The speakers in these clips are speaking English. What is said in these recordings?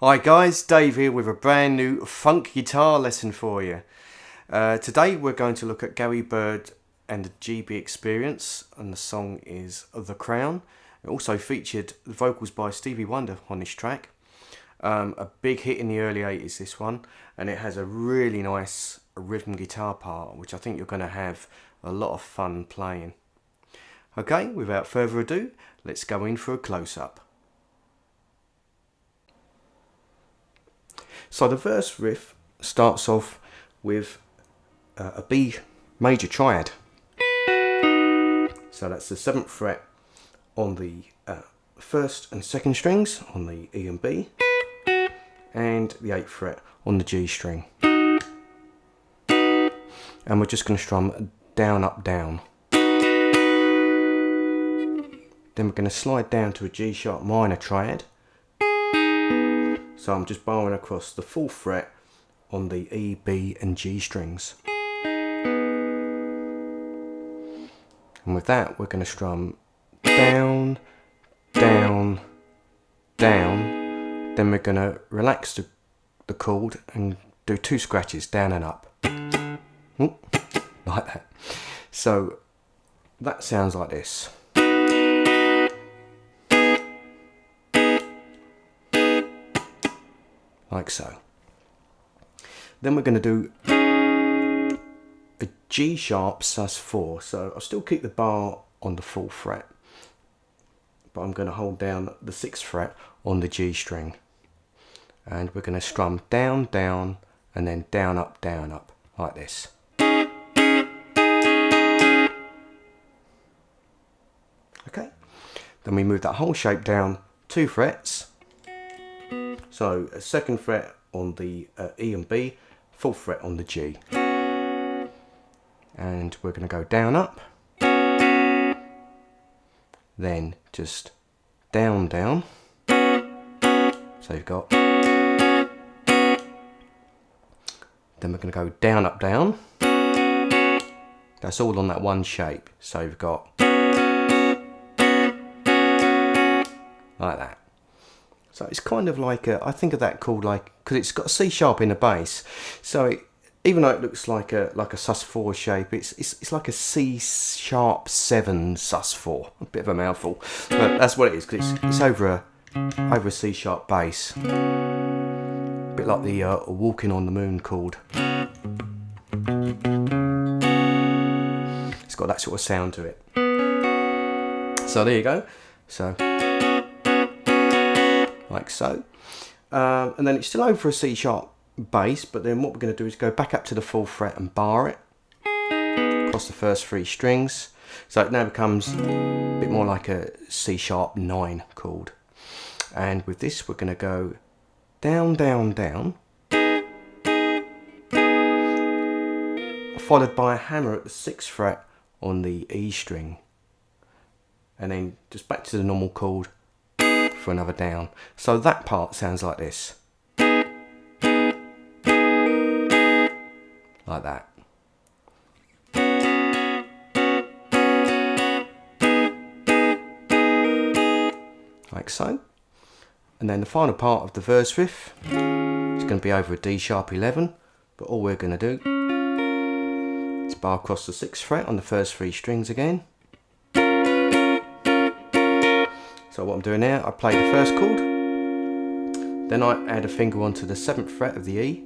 Hi guys, Dave here with a brand new funk guitar lesson for you. Today we're going to look at Gary Byrd and the GB Experience, and the song is The Crown. It also featured vocals by Stevie Wonder on this track. A big hit in the early 80s, this one, and it has a really nice rhythm guitar part which I think you're going to have a lot of fun playing. Okay, without further ado, let's go in for a close-up. So the verse riff starts off with a B major triad. So that's the 7th fret on the 1st and 2nd strings on the E and B, and the 8th fret on the G string. And we're just going to strum down, up, down. Then we're going to slide down to a G sharp minor triad. So I'm just bowing across the 4th fret on the E, B and G strings. And with that we're going to strum down, down, down. Then we're going to relax the chord and do 2 scratches, down and up. Like that. So that sounds like this. Like so. Then we're going to do a G sharp sus4. So I'll still keep the bar on the 4th fret, but I'm going to hold down the 6th fret on the G string. And we're going to strum down, down, and then down, up, like this. Okay. Then we move that whole shape down 2 frets. So a 2nd fret on the E and B, 4th fret on the G. And we're going to go down, up. Then just down, down. So you've got. Then we're going to go down, up, down. That's all on that one shape. So you've got. Like that. So it's kind of like I think of that called like, because it's got a C sharp in the bass, so even though it looks like a sus4 shape, it's like a C sharp 7 sus4. A bit of a mouthful, but that's what it is, because it's over a C sharp bass. A bit like the Walking on the Moon chord. It's got that sort of sound to it. So there you go. So. Like so. And then it's still over a C sharp bass, but then what we're going to do is go back up to the 4th fret and bar it across the first 3 strings. So it now becomes a bit more like a C sharp 9 chord. And with this we're going to go down, down, down, followed by a hammer at the 6th fret on the E string, and then just back to the normal chord for another down. So that part sounds like this. Like that. Like so. And then the final part of the verse riff is going to be over a D sharp 11, but all we're going to do is bar across the 6th fret on the first 3 strings again. So what I'm doing now, I play the first chord, then I add a finger onto the 7th fret of the E,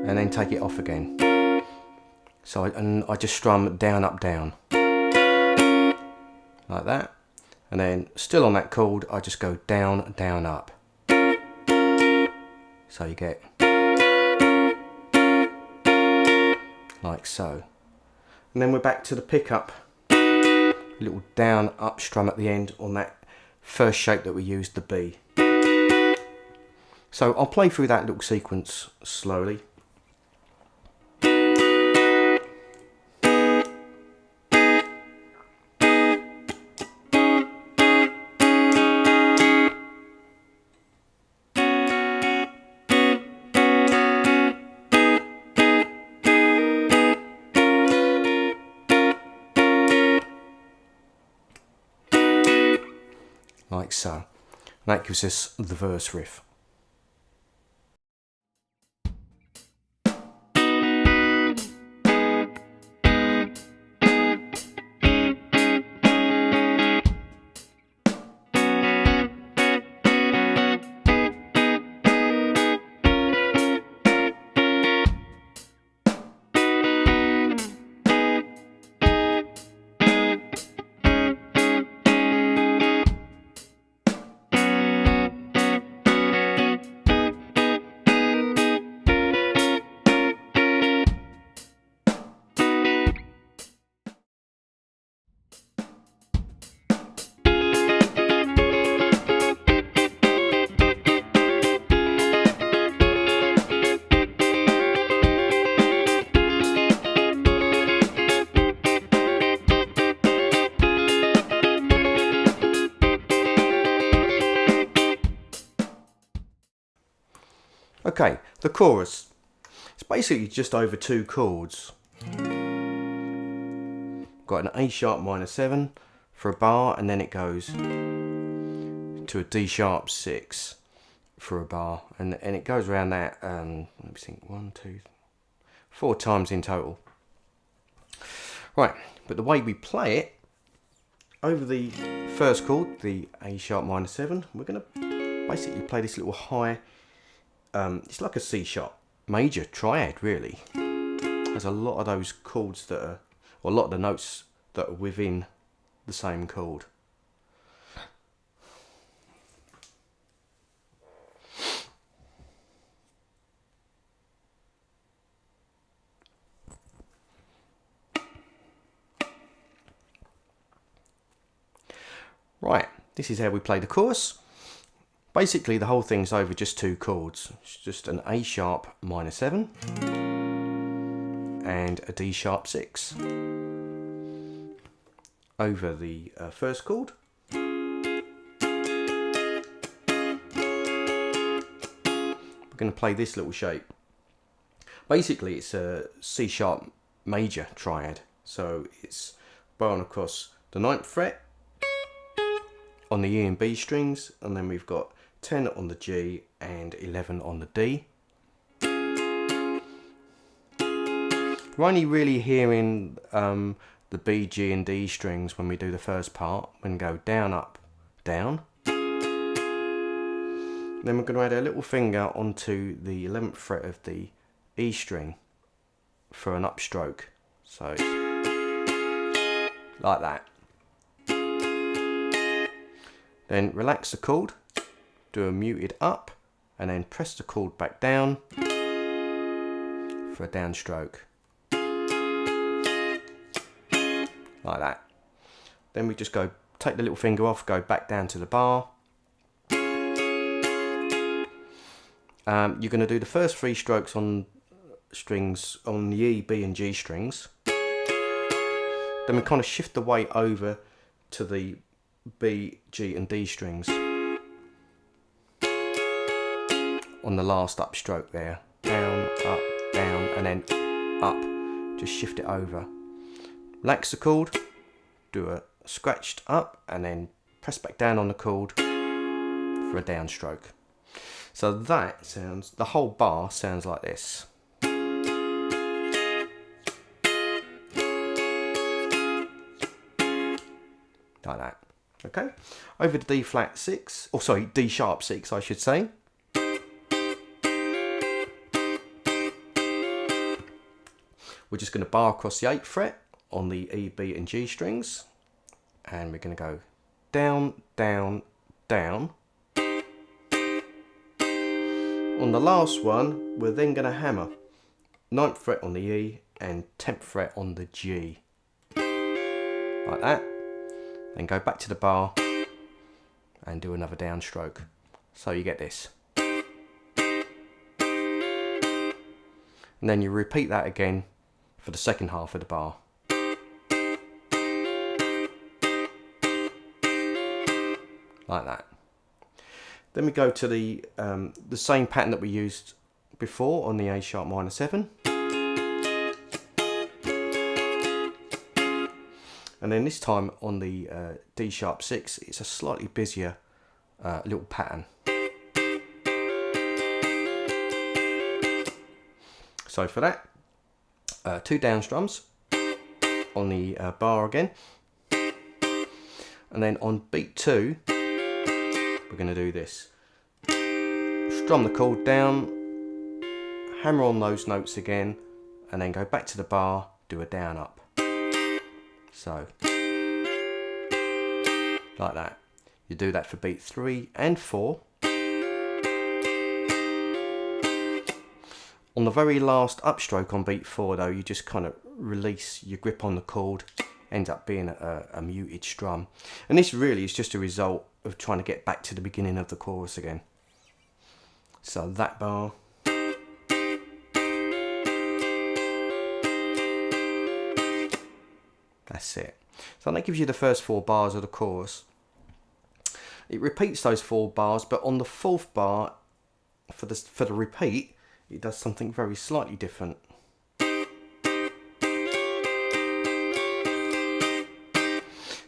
and then take it off again. So I just strum down, up, down, like that, and then still on that chord I just go down, down, up. So you get like so, and then we're back to the pickup. Little down, up strum at the end on that first shape that we used, the B. So I'll play through that little sequence slowly. Like so. That gives us the verse riff. Okay, the chorus. It's basically just over 2 chords. Got an A sharp minor 7 for a bar, and then it goes to a D sharp 6 for a bar, and it goes around that. Let me think, 1, 2, 4 times in total. Right, but the way we play it, over the first chord, the A sharp minor 7, we're going to basically play this little high. It's like a C sharp major triad, really. There's a lot of those chords that are, or a lot of the notes that are within the same chord. Right, this is how we play the chorus. Basically, the whole thing's over just 2 chords. It's just an A sharp minor 7 and a D sharp 6. Over the first chord, we're going to play this little shape. Basically, it's a C sharp major triad. So it's bowing across the 9th fret on the E and B strings, and then we've got 10 on the G and 11 on the D. We're only really hearing the B, G and D strings when we do the first part. We're going to go down, up, down. Then we're going to add a little finger onto the 11th fret of the E string for an upstroke. So like that. Then relax the chord, do a muted up, and then press the chord back down for a downstroke. Like that. Then we just go, take the little finger off, go back down to the bar. You're going to do the first 3 strokes on strings, on the E, B and G strings. Then we kind of shift the weight over to the B, G and D strings on the last upstroke there. Down, and then up. Just shift it over. Relax the chord, do a scratched up, and then press back down on the chord for a downstroke. So that sounds, the whole bar sounds like this. Like that. Okay, over to D flat 6, or sorry, D sharp 6 I should say. We're just going to bar across the 8th fret on the E, B and G strings, and we're going to go down, down, down. On the last one, we're then going to hammer 9th fret on the E and 10th fret on the G. Like that. Then go back to the bar and do another downstroke. So you get this. And then you repeat that again for the second half of the bar. Like that. Then we go to the same pattern that we used before on the A sharp minor 7. And then this time on the D sharp 6, it's a slightly busier little pattern. So for that, 2 down strums on the bar again, and then on beat 2 we're going to do this. Strum the chord down, hammer on those notes again, and then go back to the bar, do a down up. So, like that. You do that for beat 3 and 4. On the very last upstroke on beat 4 though, you just kind of release your grip on the chord, ends up being a muted strum. And this really is just a result of trying to get back to the beginning of the chorus again. So that bar. That's it. So that gives you the first 4 bars of the chorus. It repeats those 4 bars, but on the 4th bar, for the repeat, it does something very slightly different.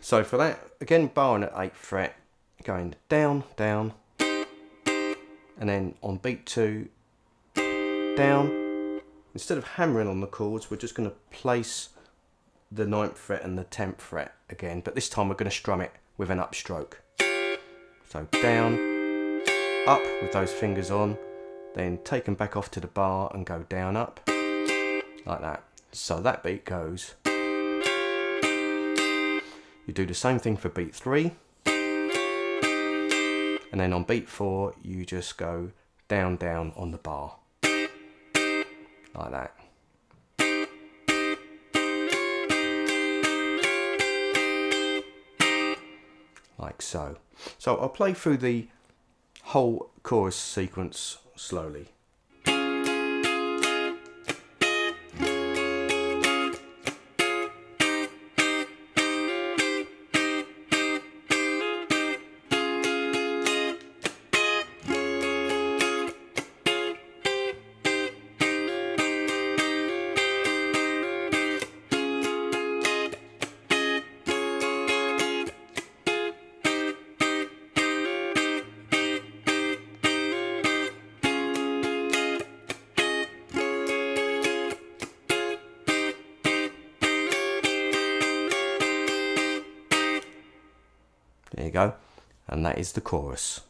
So for that, again, barring at 8th fret, going down, down, and then on beat 2, down. Instead of hammering on the chords, we're just going to place the 9th fret and the 10th fret again, but this time we're going to strum it with an upstroke. So down, up with those fingers on, then take them back off to the bar and go down, up, like that. So that beat goes. You do the same thing for beat 3, and then on beat 4 you just go down, down on the bar, like that. Like so. So I'll play through the whole chorus sequence slowly. There you go, and that is the chorus.